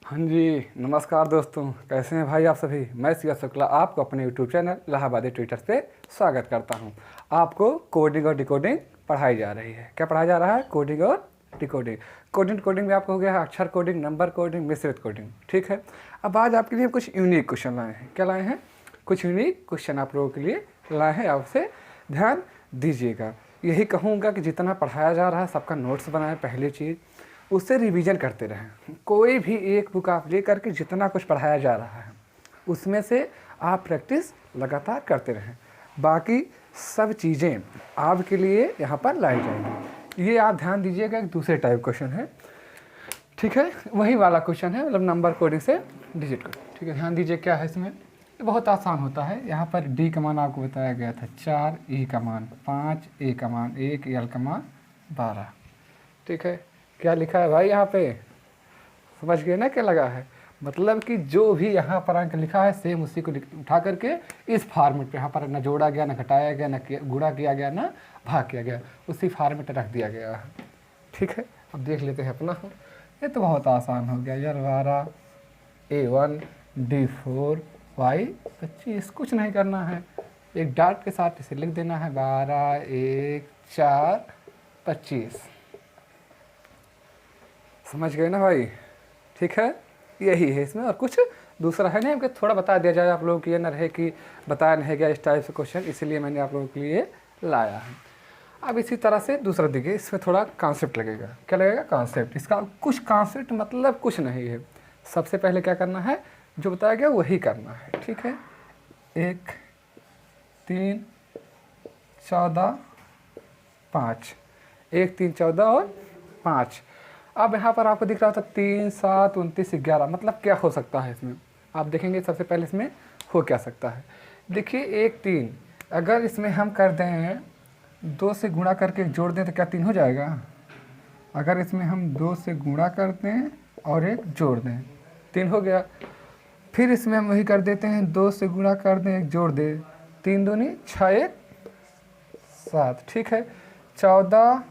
हाँ जी, नमस्कार दोस्तों। कैसे हैं भाई आप सभी। मैं सिया शुक्ला आपको अपने यूट्यूब चैनल इलाहाबादी ट्विटर पे स्वागत करता हूं। आपको कोडिंग और डिकोडिंग पढ़ाई जा रही है। क्या पढ़ाया जा रहा है? कोडिंग और डिकोडिंग। कोडिंग कोडिंग में आपको हो गया है अक्षर कोडिंग, नंबर कोडिंग, मिश्रित कोडिंग। ठीक है। अब आज आपके लिए कुछ यूनिक क्वेश्चन लाए हैं। क्या लाए हैं? कुछ यूनिक क्वेश्चन आप लोगों के लिए लाए हैं। आपसे ध्यान दीजिएगा। यही कहूँगा कि जितना पढ़ाया जा रहा है सबका नोट्स बनाएं। पहली चीज़, उससे रिवीजन करते रहें। कोई भी एक बुक आप ले करके जितना कुछ पढ़ाया जा रहा है उसमें से आप प्रैक्टिस लगातार करते रहें। बाकी सब चीज़ें आपके लिए यहाँ पर लाई जाएंगी। ये आप ध्यान दीजिएगा, एक दूसरे टाइप क्वेश्चन है। ठीक है, वही वाला क्वेश्चन है, मतलब नंबर कोडिंग से डिजिट कोडिंग। ठीक है, ध्यान दीजिए क्या है इसमें। ये बहुत आसान होता है। यहाँ पर डी का मान आपको बताया गया था 4, ई का मान 5, ए का मान 1, एल का मान 12। ठीक है, क्या लिखा है भाई यहाँ पे? समझ गए ना क्या लगा है? मतलब कि जो भी यहाँ पर अंक लिखा है सेम उसी को उठा करके इस फार्मेट पे यहाँ पर ना जोड़ा गया, ना घटाया गया, ना गुणा किया गया, ना भाग किया गया, उसी फार्मेट रख दिया गया है। ठीक है, अब देख लेते हैं अपना। ये तो बहुत आसान हो गया यार। 12 A1 D4 Y25, कुछ नहीं करना है। एक डॉट के साथ इसे लिख देना है 12 1 4 25। समझ गए ना भाई? ठीक है, यही है इसमें, और कुछ दूसरा है नहीं। हमको थोड़ा बता दिया जाए आप लोगों को, ये न रहे कि बताया नहीं गया इस टाइप से क्वेश्चन, इसीलिए मैंने आप लोगों के लिए लाया है। अब इसी तरह से दूसरा देखिए, इसमें थोड़ा कॉन्सेप्ट लगेगा। क्या लगेगा? कॉन्सेप्ट। इसका कुछ कॉन्सेप्ट मतलब कुछ नहीं है। सबसे पहले क्या करना है, जो बताया गया वही करना है। ठीक है, 1 3 14 5, 1 3 14 और 5। अब यहाँ पर आपको दिख रहा था 3 7 29 11, मतलब क्या हो सकता है इसमें? आप देखेंगे सबसे पहले इसमें हो क्या सकता है। देखिए 1 3, अगर इसमें हम कर दें 2 से गुणा करके जोड़ दें तो क्या 3 हो जाएगा? अगर इसमें हम 2 से गुणा कर दें और 1 जोड़ दें, 3 हो गया। फिर इसमें हम वही कर देते हैं, 2 से गुणा कर दें, 1 जोड़ दें, 3 दूनी 6 1 7। ठीक है, 14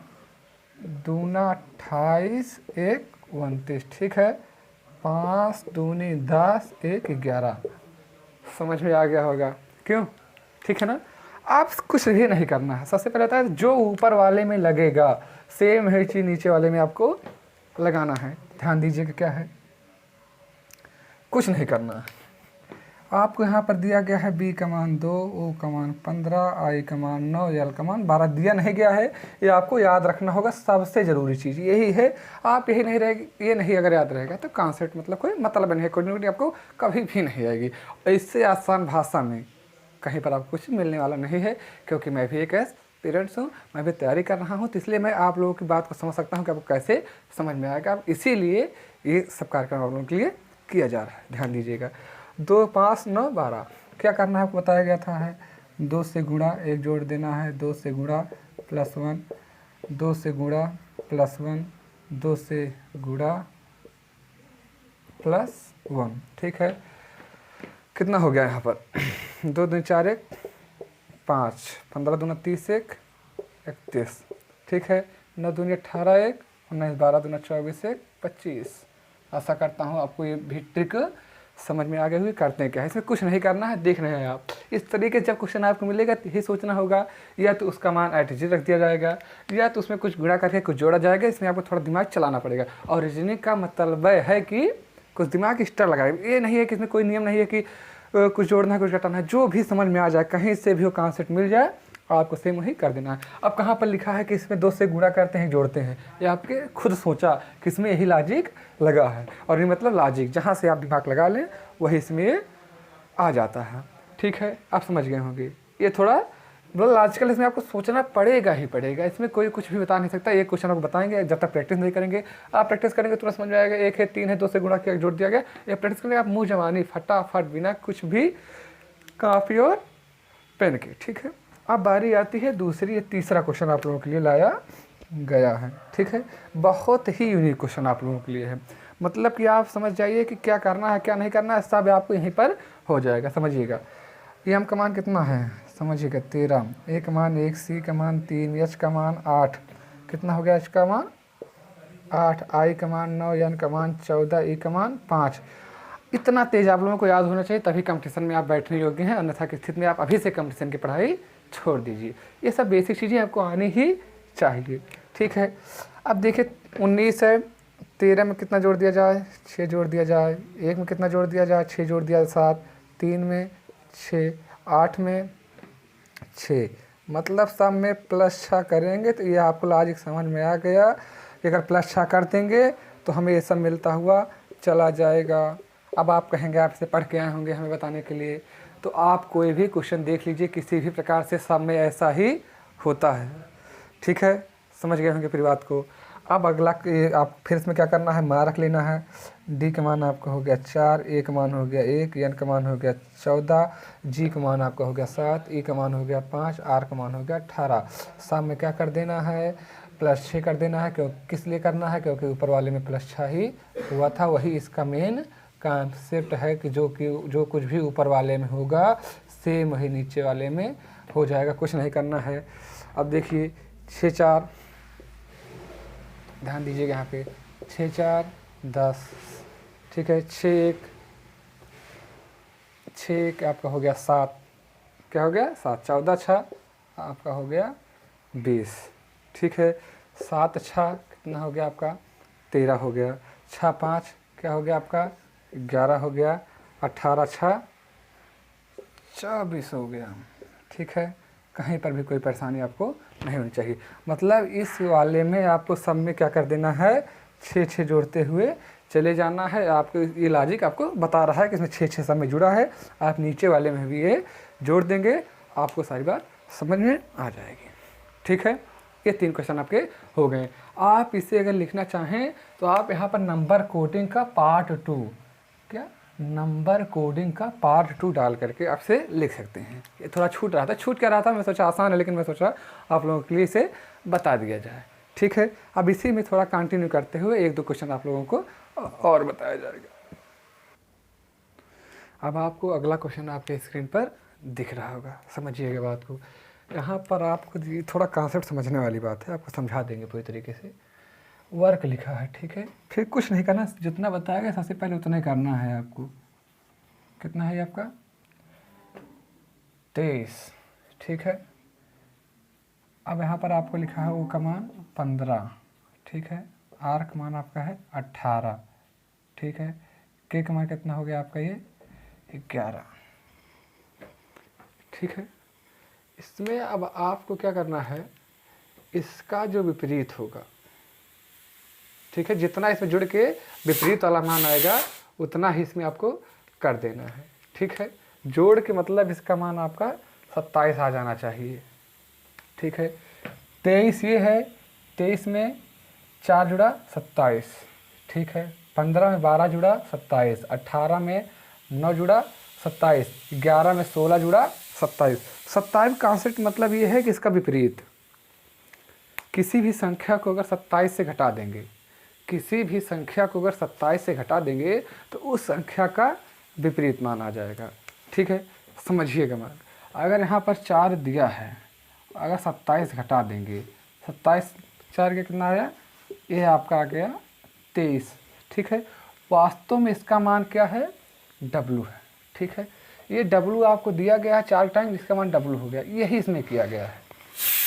दूना 28 1 29। ठीक है, 5 दूनी 10 1 11। समझ में आ गया होगा क्यों? ठीक है ना। आप कुछ भी नहीं करना है। सबसे पहले होता है जो ऊपर वाले में लगेगा सेम है चीज नीचे वाले में आपको लगाना है। ध्यान दीजिए कि क्या है, कुछ नहीं करना है। आपको यहाँ पर दिया गया है बी का मान 2, ओ का मान 15, आई का मान 9, एल का मान 12 दिया नहीं गया है। ये आपको याद रखना होगा, सबसे ज़रूरी चीज़ यही है। आप यही नहीं रहेगी, ये नहीं अगर याद रहेगा तो कॉन्सेप्ट मतलब कोई मतलब नहीं है, कोऑर्डिनेट आपको कभी भी नहीं आएगी। इससे आसान भाषा में कहीं पर आपको कुछ मिलने वाला नहीं है, क्योंकि मैं भी एक पेरेंट्स हूँ, मैं भी तैयारी कर रहा हूँ, तो इसलिए मैं आप लोगों की बात को समझ सकता हूँ कि आपको कैसे समझ में आएगा। आप इसीलिए ये सब कार्यक्रम आप लोगों के लिए किया जा रहा है। ध्यान दीजिएगा। 2 5 9 12, क्या करना है आपको बताया गया था है 2 से गुणा 1 जोड़ देना है, 2 से गुणा +1, 2 से गुणा +1, 2 से गुणा +1। ठीक है, कितना हो गया यहाँ पर 2 दूनी 4 1 5, 15 दूना 30 1 31। ठीक है, 9 दूनी 18 1 19, 12 दूना 24 1 25। आशा करता हूँ आपको ये भी ट्रिक समझ में आ गई हुई। करते हैं क्या है, इसमें कुछ नहीं करना है, देख रहे हैं आप। इस तरीके से जब क्वेश्चन आपको मिलेगा तो यही सोचना होगा, या तो उसका मान एटीजी रख दिया जाएगा, या तो उसमें कुछ गुणा करके कुछ जोड़ा जाएगा। इसमें आपको थोड़ा दिमाग चलाना पड़ेगा। और रीजनिंग का मतलब है कि कुछ दिमाग एक्स्ट्रा लगाएगा। ये नहीं है कि इसमें कोई नियम नहीं है कि कुछ जोड़ना है कुछ घटाना है। जो भी समझ में आ जाए, कहीं से भी वो कॉन्सेप्ट मिल जाए, आपको सेम वही कर देना है। अब कहाँ पर लिखा है कि इसमें 2 से गुणा करते हैं जोड़ते हैं? ये आपके खुद सोचा कि इसमें यही लॉजिक लगा है, और ये मतलब लॉजिक जहाँ से आप दिमाग लगा लें वही इसमें आ जाता है। ठीक है, आप समझ गए होंगे। ये थोड़ा मतलब आजकल इसमें आपको सोचना पड़ेगा ही पड़ेगा। इसमें कोई कुछ भी बता नहीं सकता। एक क्वेश्चन आपको बताएंगे, जब तक प्रैक्टिस नहीं करेंगे। आप प्रैक्टिस करेंगे तुरंत समझ में आएगा। 1 है 3 है 2 से गुणा किया जोड़ दिया गया। ये प्रैक्टिस करेंगे आप मुँह जवानी फटाफट बिना कुछ भी काफ़ी और पेन के। ठीक है, अब बारी आती है दूसरी, ये तीसरा क्वेश्चन आप लोगों के लिए लाया गया है। ठीक है, बहुत ही यूनिक क्वेश्चन आप लोगों के लिए है। मतलब कि आप समझ जाइए कि क्या करना है क्या नहीं करना है, सब आपको यहीं पर हो जाएगा। समझिएगा, ये हम का मान कितना है समझिएगा 13, ए का मान 1, सी का मान 3, एच का मान 8। कितना हो गया एच का मान 8, आई का मान 9, एन का मान 14, ई का मान 5। इतना तेज आप लोगों को याद होना चाहिए, तभी कंपटीशन में आप बैठने योग्य हैं, अन्यथा की स्थिति में आप अभी से कंपटीशन की पढ़ाई छोड़ दीजिए। ये सब बेसिक चीज़ें आपको आनी ही चाहिए, ठीक है। अब देखिए 19 है, 13 में कितना जोड़ दिया जाए, 6 जोड़ दिया जाए, 1 में कितना जोड़ दिया जाए, 6 जोड़ दिया 7, 3 में 6, 8 में 6, मतलब सब में +6 करेंगे तो ये आपको लॉजिक समझ में आ गया कि अगर +6 कर देंगे तो हमें ये सब मिलता हुआ चला जाएगा। अब आप कहेंगे आपसे पढ़ के आए होंगे हमें बताने के लिए, तो आप कोई भी क्वेश्चन देख लीजिए, किसी भी प्रकार से सब में ऐसा ही होता है, ठीक है, समझ गए होंगे पूरी बात को। अब अगला आप फिर इसमें क्या करना है, मान रख लेना है। डी का मान आपका हो गया 4, ए का मान हो गया 1, एन का मान हो गया 14, जी का मान आपका हो गया 7, ई का मान हो गया 5, आर का मान हो गया 18। सब में क्या कर देना है, +6 कर देना है। क्यों, किस लिए करना है, क्योंकि ऊपर वाले में +6 ही हुआ था, वही इसका मेन कॉन्सेप्ट है कि जो कुछ भी ऊपर वाले में होगा सेम वही नीचे वाले में हो जाएगा, कुछ नहीं करना है। अब देखिए 6 4, ध्यान दीजिएगा यहाँ पे, 6 4 10, ठीक है, 6 1 आपका हो गया 7, क्या हो गया 7, 14 6 आपका हो गया 20, ठीक है, 7 6 कितना हो गया आपका 13 हो गया, 6 5 क्या हो गया आपका 11 हो गया, 18 6 24 हो गया, ठीक है। कहीं पर भी कोई परेशानी आपको नहीं होनी चाहिए। मतलब इस वाले में आपको सब में क्या कर देना है, 6 6 जोड़ते हुए चले जाना है। आपको ये लॉजिक आपको बता रहा है कि इसमें 6 6 सब में जुड़ा है, आप नीचे वाले में भी ये जोड़ देंगे, आपको सारी बात समझ में आ जाएगी, ठीक है। ये 3 क्वेश्चन आपके हो गए। आप इसे अगर लिखना चाहें तो आप यहाँ पर नंबर कोडिंग का पार्ट 2, क्या नंबर कोडिंग का पार्ट 2 डाल करके आपसे लिख सकते हैं। ये थोड़ा छूट रहा था, छूट क्या रहा था, मैं सोचा आसान है, लेकिन मैं सोचा आप लोगों के लिए इसे बता दिया जाए, ठीक है। अब इसी में थोड़ा कंटिन्यू करते हुए 1 2 क्वेश्चन आप लोगों को और बताया जाएगा। अब आपको अगला क्वेश्चन आपके स्क्रीन पर दिख रहा होगा, समझिएगा बात को। यहाँ पर आपको थोड़ा कॉन्सेप्ट समझने वाली बात है, आपको समझा देंगे पूरी तरीके से। वर्क लिखा है, ठीक है, फिर कुछ नहीं करना, जितना बताया गया सबसे पहले उतना ही करना है आपको। कितना है आपका 23, ठीक है। अब यहाँ पर आपको लिखा है ओ का मान 15, ठीक है, आर का मान आपका है 18, ठीक है, के का मान कितना हो गया आपका ये 11, ठीक है। इसमें अब आपको क्या करना है, इसका जो विपरीत होगा, ठीक है, जितना इसमें जुड़ के विपरीत वाला मान आएगा उतना ही इसमें आपको कर देना है, ठीक है। जोड़ के मतलब इसका मान आपका 27 आ जाना चाहिए, ठीक है। 23 ये है, 23 में 4 जुड़ा 27, ठीक है। 15 में 12 जुड़ा 27, 18 में 9 जुड़ा 27, 11 में 16 जुड़ा 27। 27 कॉन्सेप्ट मतलब ये है कि इसका विपरीत, किसी भी संख्या को अगर 27 से घटा देंगे, किसी भी संख्या को अगर 27 से घटा देंगे तो उस संख्या का विपरीत मान आ जाएगा, ठीक है, समझिएगा मान। अगर यहाँ पर 4 दिया है, अगर 27 घटा देंगे, 27 4 के कितना आया, ये आपका आ गया 23, ठीक है। वास्तव में इसका मान क्या है, W है, ठीक है। ये W आपको दिया गया है 4 टाइम, इसका मान W हो गया, यही इसमें किया गया है,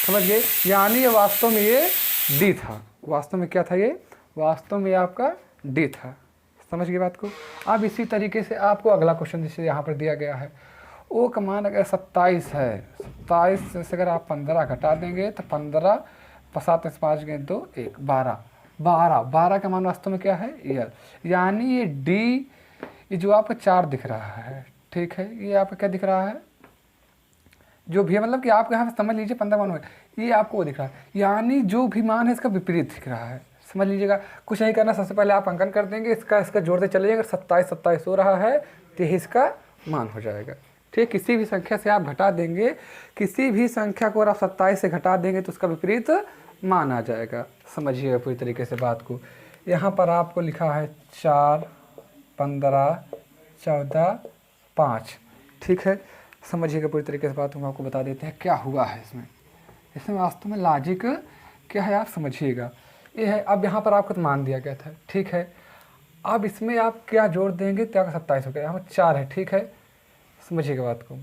समझ गए। यानी ये वास्तव में ये D था, वास्तव में क्या था, ये वास्तव में आपका D था, समझ गए बात को। अब इसी तरीके से आपको अगला क्वेश्चन जैसे यहाँ पर दिया गया है, O का मान अगर 27 है, 27 से अगर आप 15 घटा देंगे तो 15 7 5 गए 2 1 12, 12 का मान वास्तव में क्या है, ईयर। यानी ये D, ये जो आपका 4 दिख रहा है, ठीक है, ये आपका क्या दिख रहा है, जो भी है, मतलब कि आप यहाँ समझ लीजिए 15 मान हो, ये आपको वो दिख रहा है, यानी जो भी मान है इसका विपरीत दिख रहा है, समझ लीजिएगा। कुछ नहीं करना, सबसे पहले आप अंकन कर देंगे, इसका जोड़ते चले जाएंगे, 27 27 हो रहा है, 23 का मान हो जाएगा, ठीक। किसी भी संख्या से आप घटा देंगे, किसी भी संख्या को अगर आप 27 से घटा देंगे तो उसका विपरीत मान आ जाएगा, समझिएगा पूरी तरीके से बात को। यहाँ पर आपको लिखा है 4 15 14 5, ठीक है, समझिएगा पूरी तरीके से बात। हम आपको बता देते हैं क्या हुआ है इसमें। इसमें वास्तव में लॉजिक क्या है आप समझिएगा। ये है। अब यहाँ पर आपको तो मान दिया गया था, ठीक है। अब इसमें आप क्या जोड़ देंगे, क्या 27 हो गया, यहाँ पर 4 है, ठीक है, समझिएगा बात को।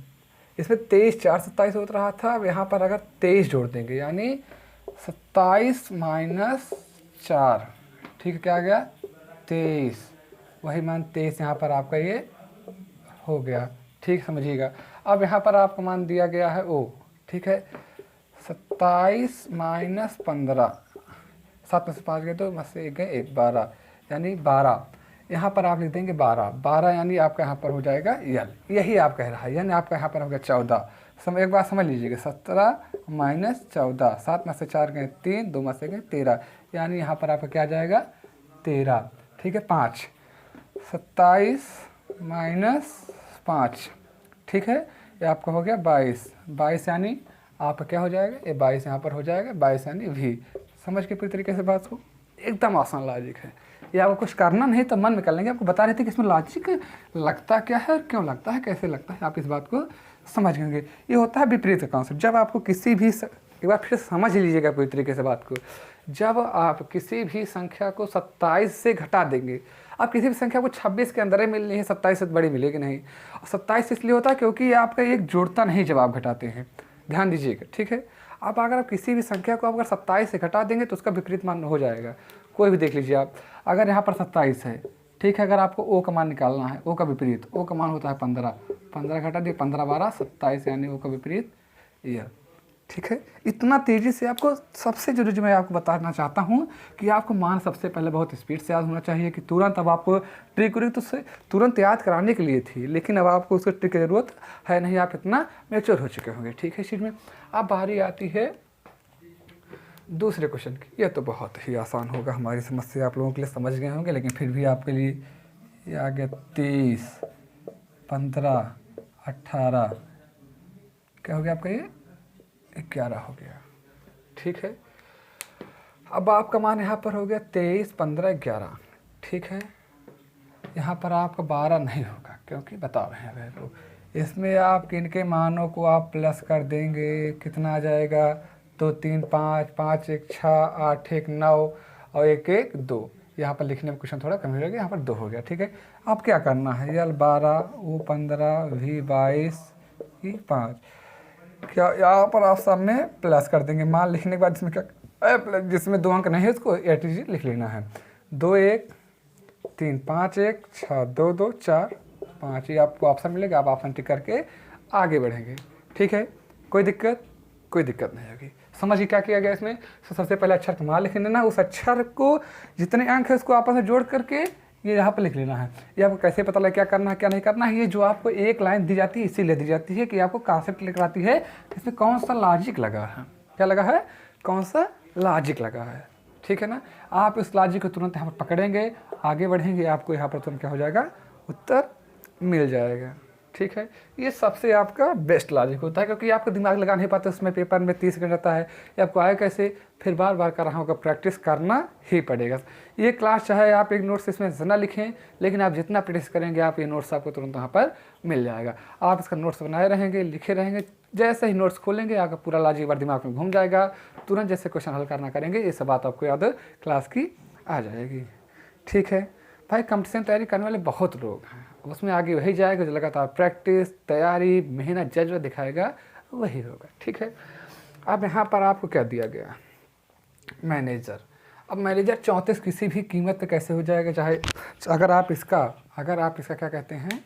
इसमें 23 4 27 होता रहा था, अब यहाँ पर अगर 23 जोड़ देंगे यानी 27 माइनस 4, ठीक है, क्या आ गया 23, वही मान 23 यहाँ पर आपका ये हो गया, ठीक, समझिएगा। अब यहाँ पर आपका मान दिया गया है ओ, ठीक है, 27 माइनस 15, 7 में से 5 गए तो बस 1 गए 1, 12 यानी 12, यहाँ पर आप लिख देंगे 12 यानी आपका यहाँ पर हो जाएगा यल, यही आप कह रहा है, यानी आपका यहाँ पर हो गया 14। एक बात समझ लीजिएगा, 17 माइनस 14, 7 में से 4 गए 3, 2 में से गए 13, यानी यहाँ पर आपका क्या जाएगा 13, ठीक है। 5, 27 माइनस 5, ठीक है, ये आपका हो गया 22 यानी आपका क्या हो जाएगा, ये 22 यहाँ पर हो जाएगा 22 यानी v। समझ के पूरी तरीके से बात को, एकदम आसान लॉजिक है, ये आपको कुछ करना नहीं तो मन में कर लेंगे। आपको बता रहे थे कि इसमें लॉजिक लगता क्या है, क्यों लगता है, कैसे लगता है, आप इस बात को समझ लेंगे। ये होता है विपरीत कॉन्सेप्ट। जब आपको किसी भी एक बार फिर समझ लीजिएगा पूरी तरीके से बात को, जब आप किसी भी संख्या को 27 से घटा देंगे, आप किसी भी संख्या को 26 के अंदर ही मिलनी है, 27 से बड़ी मिलेगी नहीं। और 27 इसलिए होता है क्योंकि ये आपका एक जोड़ता नहीं जब आप घटाते हैं, ध्यान दीजिएगा, ठीक है। अब अगर आप किसी भी संख्या को अगर 27 से घटा देंगे तो उसका विपरीत मान हो जाएगा। कोई भी देख लीजिए आप, अगर यहाँ पर 27 है, ठीक है, अगर आपको ओ का मान निकालना है, ओ का विपरीत, ओ का मान होता है 15, 15 घटा दिए 15 12 27 यानी ओ का विपरीत यह, ठीक है। इतना तेज़ी से आपको सबसे जरूरी जो मैं आपको बताना चाहता हूँ कि आपको मान सबसे पहले बहुत स्पीड से याद होना चाहिए कि तुरंत, अब आपको ट्रिक व्रिक तो तुरंत याद कराने के लिए थी, लेकिन अब आपको उसको ट्रिक की ज़रूरत है नहीं, आप इतना मैच्योर हो चुके होंगे, ठीक है। इस चीज़ में अब बारी आती है दूसरे क्वेश्चन की। यह तो बहुत ही आसान होगा, हमारी समस्या आप लोगों के लिए समझ गए होंगे, लेकिन फिर भी आपके लिए ये आ गया 23 15 18, क्या हो गया आपका ये 11 हो गया, ठीक है। अब आपका मान यहाँ पर हो गया 23 15 11, ठीक है। यहाँ पर आपका 12 नहीं होगा क्योंकि बता रहे हैं वह को, इसमें आप किनके मानों को आप प्लस कर देंगे, कितना आ जाएगा 2 3 5 5 1 6 8 1 9 और 1 1 2। यहाँ पर लिखने में क्वेश्चन थोड़ा कम हो गया, यहाँ पर 2 हो गया, ठीक है। अब क्या करना है, यल 12 वो 15 v 22 ई 5, क्या यहाँ पर आप सामने प्लस कर देंगे। मान लिखने के बाद इसमें क्या जिसमें 2 अंक नहीं है उसको एटीजी लिख लेना है, 2 1 3 5 1 6 2 2 4 5, ये आपको ऑप्शन मिलेगा, आप ऑप्शन टिक करके आगे बढ़ेंगे, ठीक है। कोई दिक्कत नहीं होगी। समझिए क्या किया गया इसमें, तो सबसे पहले अक्षर का मान लिख लेना, उस अक्षर को जितने अंक है उसको आपस में जोड़ करके ये यहाँ पर लिख लेना है। ये आपको कैसे पता लगे क्या करना है क्या नहीं करना है, ये जो आपको एक लाइन दी जाती है इसीलिए दी जाती है कि आपको कॉन्सेप्ट लिख आती है इसमें कौन सा लॉजिक लगा है, क्या लगा है, कौन सा लॉजिक लगा है, ठीक है ना। आप इस लॉजिक को तुरंत यहाँ पर पकड़ेंगे, आगे बढ़ेंगे, आपको यहाँ पर तुरंत क्या हो जाएगा, उत्तर मिल जाएगा, ठीक है। ये सबसे आपका बेस्ट लॉजिक होता है क्योंकि आपको दिमाग लगा नहीं पाते उसमें, पेपर में 30 सेकंड रहता है, ये आपको आए कैसे, फिर बार बार कर रहा होगा, प्रैक्टिस करना ही पड़ेगा। ये क्लास चाहे आप एक नोट्स इसमें जितना लिखें, लेकिन आप जितना प्रैक्टिस करेंगे आप ये नोट्स आपको तुरंत वहाँ पर मिल जाएगा। आप इसका नोट्स बनाए रहेंगे, लिखे रहेंगे, जैसे ही नोट्स खोलेंगे आपका पूरा लॉजिक बार दिमाग में घूम जाएगा, तुरंत जैसे क्वेश्चन हल करना करेंगे ये सब बात आपको याद क्लास की आ जाएगी, ठीक है। भाई कंपटीशन तैयारी करने वाले बहुत लोग हैं, उसमें आगे वही जाएगा जो लगातार प्रैक्टिस तैयारी मेहनत जज्बा दिखाएगा वही होगा, ठीक है। अब यहाँ पर आपको क्या दिया गया, मैनेजर। अब मैनेजर 34 किसी भी कीमत पे कैसे हो जाएगा, चाहे अगर आप इसका क्या कहते हैं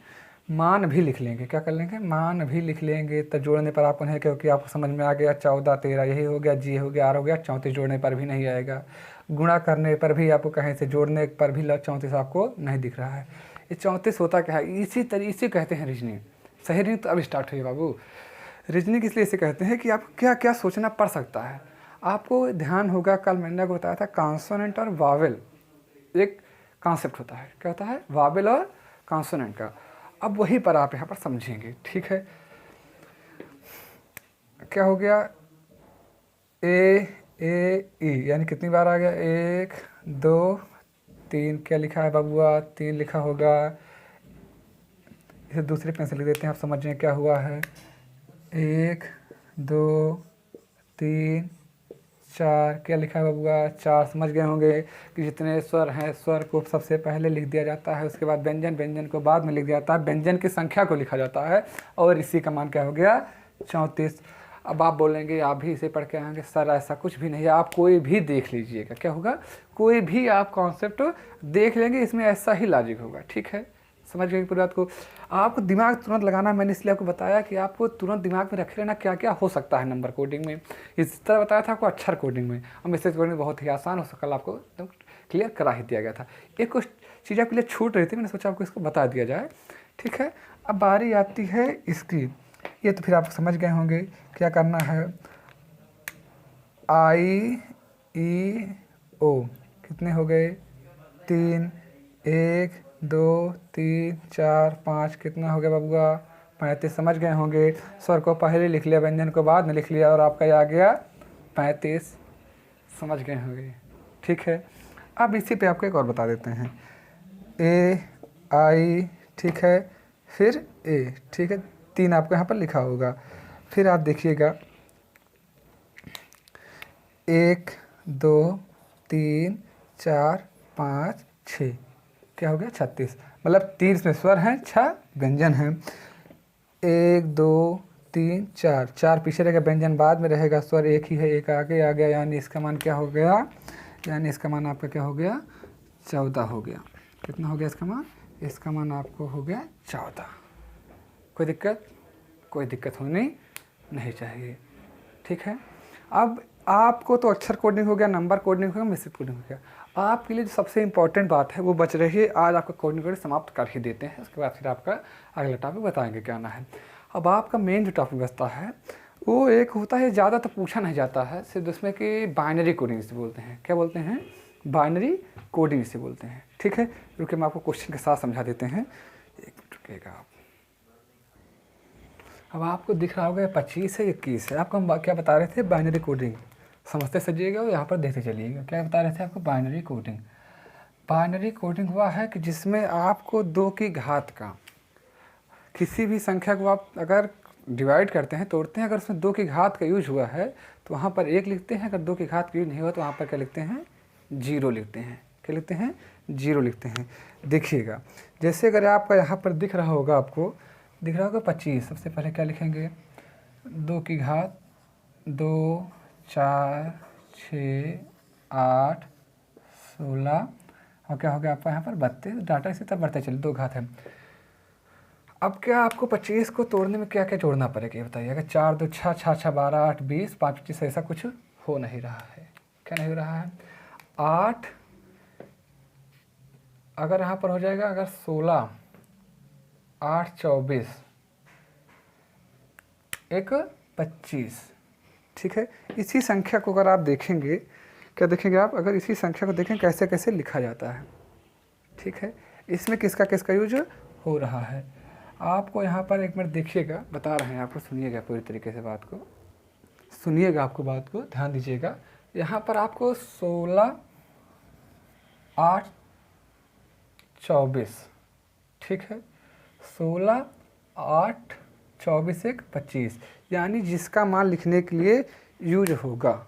मान भी लिख लेंगे, क्या कर लेंगे, मान भी लिख लेंगे, तो जोड़ने पर आप उन्हें क्योंकि आपको समझ में आ गया 14 13 यही हो गया, जी हो गया, आर हो गया, 34 जोड़ने पर भी नहीं आएगा, गुणा करने पर भी आपको कहीं से जोड़ने पर भी 34 आपको नहीं दिख रहा है। ये 34 होता क्या है, इसी कहते हैं रीजनिंग। सही रीजनिंग तो अब स्टार्ट हुई बाबू। रीजनिंग इसलिए इसे कहते हैं कि आपको क्या क्या सोचना पड़ सकता है। आपको ध्यान होगा कल मैंने आपको बताया था कॉन्सोनेंट और वावेल एक कॉन्सेप्ट होता है, क्या होता है, वावेल और कॉन्सोनेंट का। अब वही पर आप यहाँ पर समझेंगे, ठीक है। क्या हो गया, ए ई यानी कितनी बार आ गया, 1 2 3, क्या लिखा है बबुआ, 3 लिखा होगा। इसे दूसरे पेन से लिख देते हैं, आप समझ जाएं क्या हुआ है, 1 2 3 4, क्या लिखा है बबुआ 4। समझ गए होंगे कि जितने स्वर हैं स्वर को सबसे पहले लिख दिया जाता है, उसके बाद व्यंजन, व्यंजन को बाद में लिख दिया जाता है, व्यंजन की संख्या को लिखा जाता है और इसी का मान क्या हो गया 34। अब आप बोलेंगे, आप भी इसे पढ़ के आएंगे सर ऐसा कुछ भी नहीं है। आप कोई भी देख लीजिएगा, क्या होगा, कोई भी आप कॉन्सेप्ट देख लेंगे इसमें ऐसा ही लॉजिक होगा। ठीक है, समझ गए पूरी बात को। आपको दिमाग तुरंत लगाना, मैंने इसलिए आपको बताया कि आपको तुरंत दिमाग में रख लेना क्या क्या हो सकता है नंबर कोडिंग में। इस तरह बताया था आपको अक्षर कोडिंग में, और मैसेज कोडिंग बहुत ही आसान हो सकल आपको एकदम क्लियर करा ही दिया गया था। एक कुछ चीज़ आपके लिए छूट रही थी, मैंने सोचा आपको इसको बता दिया जाए। ठीक है, अब बारी आती है इसकी। ये तो फिर आप समझ गए होंगे क्या करना है। आई ई ओ कितने हो गए 3, 1 2 3 4 5, कितना हो गया बबुआ 35। समझ गए होंगे, स्वर को पहले लिख लिया, व्यंजन को बाद में लिख लिया और आपका ये आ गया 35। समझ गए होंगे। ठीक है, अब इसी पे आपको एक और बता देते हैं। ए आई, ठीक है, फिर ए, ठीक है, 3 आपको यहाँ पर लिखा होगा। फिर आप देखिएगा 1 2 3 4 5 6, क्या हो गया 36। मतलब 30 में स्वर हैं, 6 व्यंजन हैं। 1 2 3 4, 4 पीछे रहेगा, व्यंजन बाद में रहेगा, स्वर एक ही है, एक आगे आ गया, यानी इसका मान क्या हो गया, यानी इसका मान आपका क्या हो गया 14 हो गया। कितना हो गया इसका मान, इसका मान आपको हो गया 14। कोई दिक्कत, कोई दिक्कत होनी नहीं चाहिए। ठीक है, अब आपको तो अक्षर कोडिंग हो गया, नंबर कोडिंग हो गया, मैसेज कोडिंग हो गया। आपके लिए जो सबसे इंपॉर्टेंट बात है वो बच रही है। आज आपका कोडिंग कोडिंग समाप्त कर ही देते हैं, उसके बाद फिर आपका अगला टॉपिक बताएंगे क्या आना है। अब आपका मेन जो टॉपिक बचता है वो एक होता है, ज़्यादा तो पूछा नहीं जाता है, सिर्फ उसमें कि बाइनरी कोडिंग से बोलते हैं। क्या बोलते हैं, बाइनरी कोडिंग से बोलते हैं। ठीक है, क्योंकि हम आपको क्वेश्चन के साथ समझा देते हैं। एक मिनट रुकिएगा आप। अब आपको दिख रहा होगा 25 है 21 है। आपको हम क्या बता रहे थे, बाइनरी कोडिंग। समझते सजिएगा और यहाँ पर देखते चलिएगा। क्या बता रहे थे आपको, बाइनरी कोडिंग। बाइनरी कोडिंग हुआ है कि जिसमें आपको 2 की घात का किसी भी संख्या को आप अगर डिवाइड करते हैं, तोड़ते हैं, अगर उसमें 2 की घात का यूज हुआ है तो वहाँ पर 1 लिखते हैं। अगर 2 की घात का यूज नहीं हुआ तो वहाँ पर क्या लिखते हैं, 0 लिखते हैं। क्या लिखते हैं, 0 लिखते हैं। देखिएगा, जैसे अगर आपका यहाँ पर दिख रहा होगा, आपको दिख रहा होगा 25, सबसे पहले क्या लिखेंगे, 2 की घात 2 4 6 8 16 और क्या हो गया आपका यहाँ पर 32। डाटा इसी तरह बढ़ता चलिए, 2 घात है। अब क्या आपको 25 को तोड़ने में क्या क्या जोड़ना पड़ेगा ये बताइए। अगर 4 2 6 6 6 12 8 20 5 25 ऐसा कुछ हो नहीं रहा है। क्या नहीं हो रहा है, 8 अगर यहाँ पर हो जाएगा, अगर 16 8 24 1 25। ठीक है, इसी संख्या को अगर आप देखेंगे, क्या देखेंगे आप, अगर इसी संख्या को देखें कैसे कैसे लिखा जाता है। ठीक है, इसमें किसका किसका यूज हो रहा है आपको यहाँ पर एक मिनट देखिएगा, बता रहे हैं आपको, सुनिएगा पूरी तरीके से बात को, सुनिएगा, आपको बात को ध्यान दीजिएगा। यहाँ पर आपको 16 8 24, ठीक है, 16 8 24 1 25, यानी जिसका मान लिखने के लिए यूज होगा,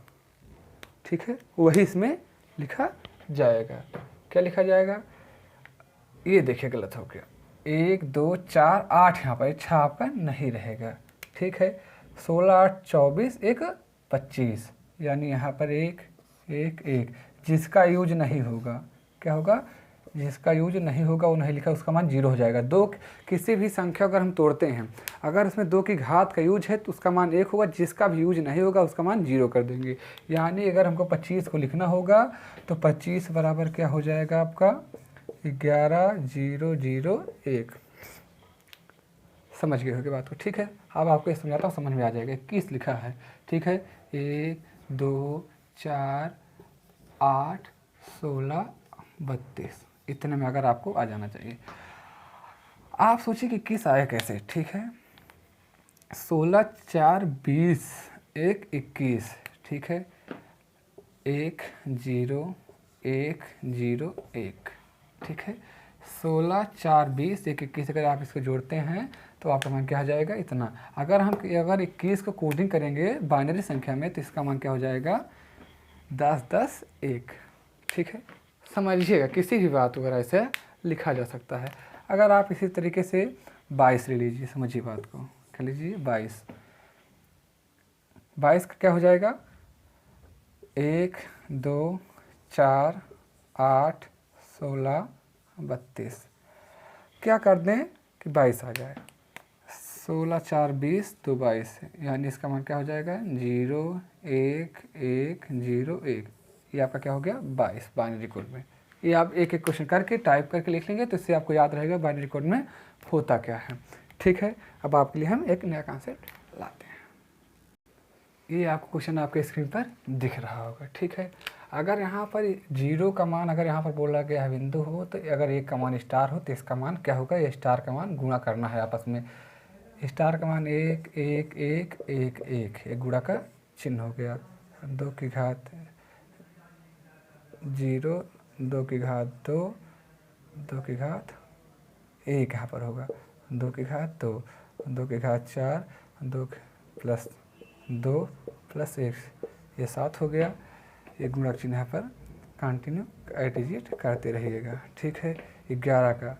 ठीक है, वही इसमें लिखा जाएगा। क्या लिखा जाएगा, ये देखिए गलत हो गया, 1 2 4 8 यहाँ पर 6 आपका नहीं रहेगा। ठीक है, 16 8 24 1 25, यानी यहाँ पर 1 1 1, जिसका यूज नहीं होगा, क्या होगा, जिसका यूज नहीं होगा वो नहीं लिखा, उसका मान 0 हो जाएगा। 2 किसी भी संख्या अगर हम तोड़ते हैं, अगर उसमें 2 की घात का यूज है तो उसका मान 1 होगा, जिसका भी यूज नहीं होगा उसका मान 0 कर देंगे। यानी अगर हमको 25 को लिखना होगा तो 25 बराबर क्या हो जाएगा आपका 11 0 0 1। समझ गए होगी बात को। ठीक है, अब आपको समझाता हूँ, समझ में आ जाएगा। 21 लिखा है, ठीक है, 1 2 4 8 16 32, इतने में अगर आपको आ जाना चाहिए। आप सोचिए कि 21 आया कैसे। ठीक है, 16 4 20 1 21, ठीक है, 1 0 1 0 1, ठीक है, 16 4 20 1 21, अगर आप इसको जोड़ते हैं तो आपका मान क्या हो जाएगा, इतना। अगर 21 को कोडिंग करेंगे बाइनरी संख्या में तो इसका मान क्या हो जाएगा 10 10 1। ठीक है, समझिएगा किसी भी बात को अगर ऐसे लिखा जा सकता है। अगर आप इसी तरीके से 22 ले लीजिए, समझिए बात को, कह लीजिए 22 का क्या हो जाएगा 1 2 4 8 16 32। क्या कर दें कि 22 आ जाए, 16 4 20 2 22, यानी इसका मान क्या हो जाएगा 0 1 1 0 1। ये आपका क्या हो गया 22 बाइनरी कोड में। ये आप एक एक क्वेश्चन करके टाइप करके लिख लेंगे तो इससे आपको याद रहेगा बाइनरी कोड में होता क्या है। ठीक है, अब आपके लिए हम एक नया कॉन्सेप्ट लाते हैं। ये आपको क्वेश्चन आपके स्क्रीन पर दिख रहा होगा। ठीक है, अगर यहाँ पर 0 का मान अगर यहाँ पर बोला गया है बिंदु हो, तो अगर 1 का मान स्टार हो तो इसका मान क्या होगा, ये स्टार का मान गुणा करना है आपस में। स्टार का मान 1 1 1 1 1, एक गुणा का चिन्ह हो गया। 2 की घात 0, 2 की घात 2, 2 की घात 1 यहाँ पर होगा, 2 की घात 2, 2 की घात 4, 2 प्लस 2 प्लस 1, ये 7 हो गया। ये गुणा चिन्ह यहाँ पर कंटिन्यू एडिजिट करते रहिएगा। ठीक है, 11 का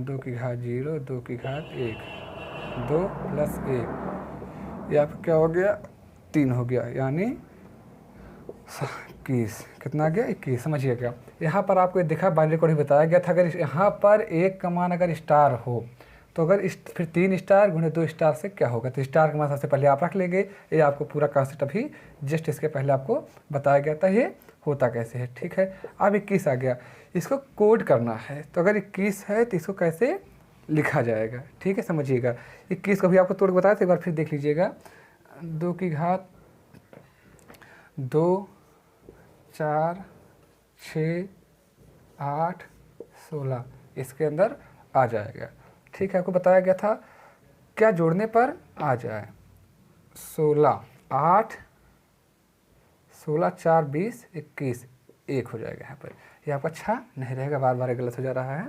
2 की घात 0, 2 की घात 1, 2 प्लस 1, ये आपका क्या हो गया 3 हो गया, यानी 21। कितना आ गया 21। समझिएगा, यहाँ पर आपको दिखा बाइनरी कोड ही बताया गया था। अगर यहाँ पर 1 का मान अगर स्टार हो तो अगर फिर 3 स्टार गुणे 2 स्टार से क्या होगा, तो स्टार का मान सबसे पहले आप रख लेंगे। ये आपको पूरा कॉन्सेप्ट अभी जस्ट इसके पहले आपको बताया गया था ये होता कैसे है। ठीक है, अब 21 आ गया, इसको कोड करना है। तो अगर 21 है तो इसको कैसे लिखा जाएगा, ठीक है समझिएगा। 21 को भी आपको तोड़ के बताया था, एक बार फिर देख लीजिएगा। 2 की घात 2 4 6 8 16 इसके अंदर आ जाएगा। ठीक है, आपको बताया गया था क्या जोड़ने पर आ जाए, 16 8 16 4 20 21 1 हो जाएगा। यहाँ पर ये आपका अच्छा नहीं रहेगा, बार बार गलत हो जा रहा है।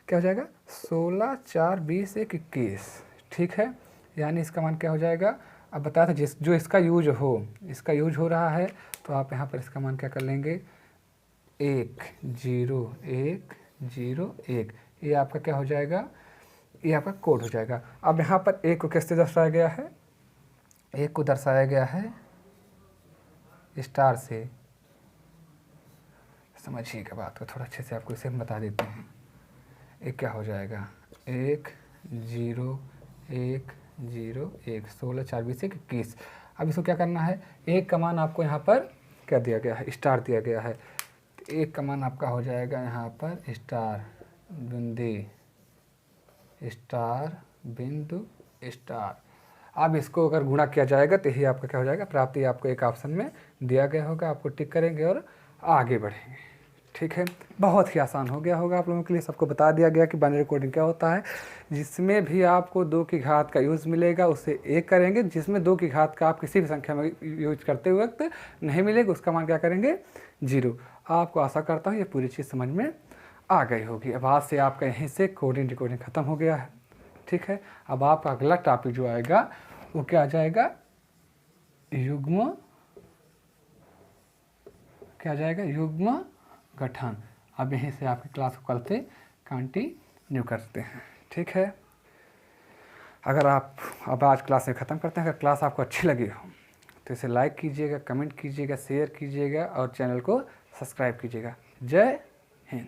क्या हो जाएगा 16 4 20 1 21। ठीक है, यानी इसका मान क्या हो जाएगा, अब बताया था जो इसका यूज हो रहा है, तो आप यहाँ पर इसका मान क्या कर लेंगे 1 0 1 0 1। ये आपका क्या हो जाएगा, ये आपका कोड हो जाएगा। अब यहाँ पर 1 को कैसे दर्शाया गया है, 1 को दर्शाया गया है स्टार से। समझिएगा बात को थोड़ा अच्छे से, आपको इसे हम बता देते हैं। एक क्या हो जाएगा 1 0 1 0 1, 16 4 20 21। अब इसको क्या करना है, 1 का मान आपको यहाँ पर क्या दिया गया है, स्टार दिया गया है। 1 का मान आपका हो जाएगा यहाँ पर स्टार बिंदु स्टार। अब इसको अगर गुणा किया जाएगा तो यही आपका क्या हो जाएगा प्राप्त, ये आपको एक ऑप्शन में दिया गया होगा, आपको टिक करेंगे और आगे बढ़ेंगे। ठीक है, बहुत ही आसान हो गया होगा आप लोगों के लिए, सबको बता दिया गया कि बाइनरी कोडिंग क्या होता है। जिसमें भी आपको 2 की घात का यूज़ मिलेगा उससे 1 करेंगे, जिसमें 2 की घात का आप किसी भी संख्या में यूज करते वक्त नहीं मिलेगा उसका मान क्या करेंगे 0। आपको आशा करता हूँ ये पूरी चीज़ समझ में आ गई होगी। अब आज से आपका यहीं से कोडिंग डिकोडिंग ख़त्म हो गया है। ठीक है, अब आपका अगला टॉपिक जो आएगा वो क्या आ जाएगा, युग्म, क्या आ जाएगा युग्म गठन। अब यहीं से आपकी क्लास को कल से कंटिन्यू करते हैं। ठीक है, अगर आप अब आज क्लास में ख़त्म करते हैं, अगर क्लास आपको अच्छी लगी हो तो इसे लाइक कीजिएगा, कमेंट कीजिएगा, शेयर कीजिएगा और चैनल को सब्सक्राइब कीजिएगा। जय हिंद।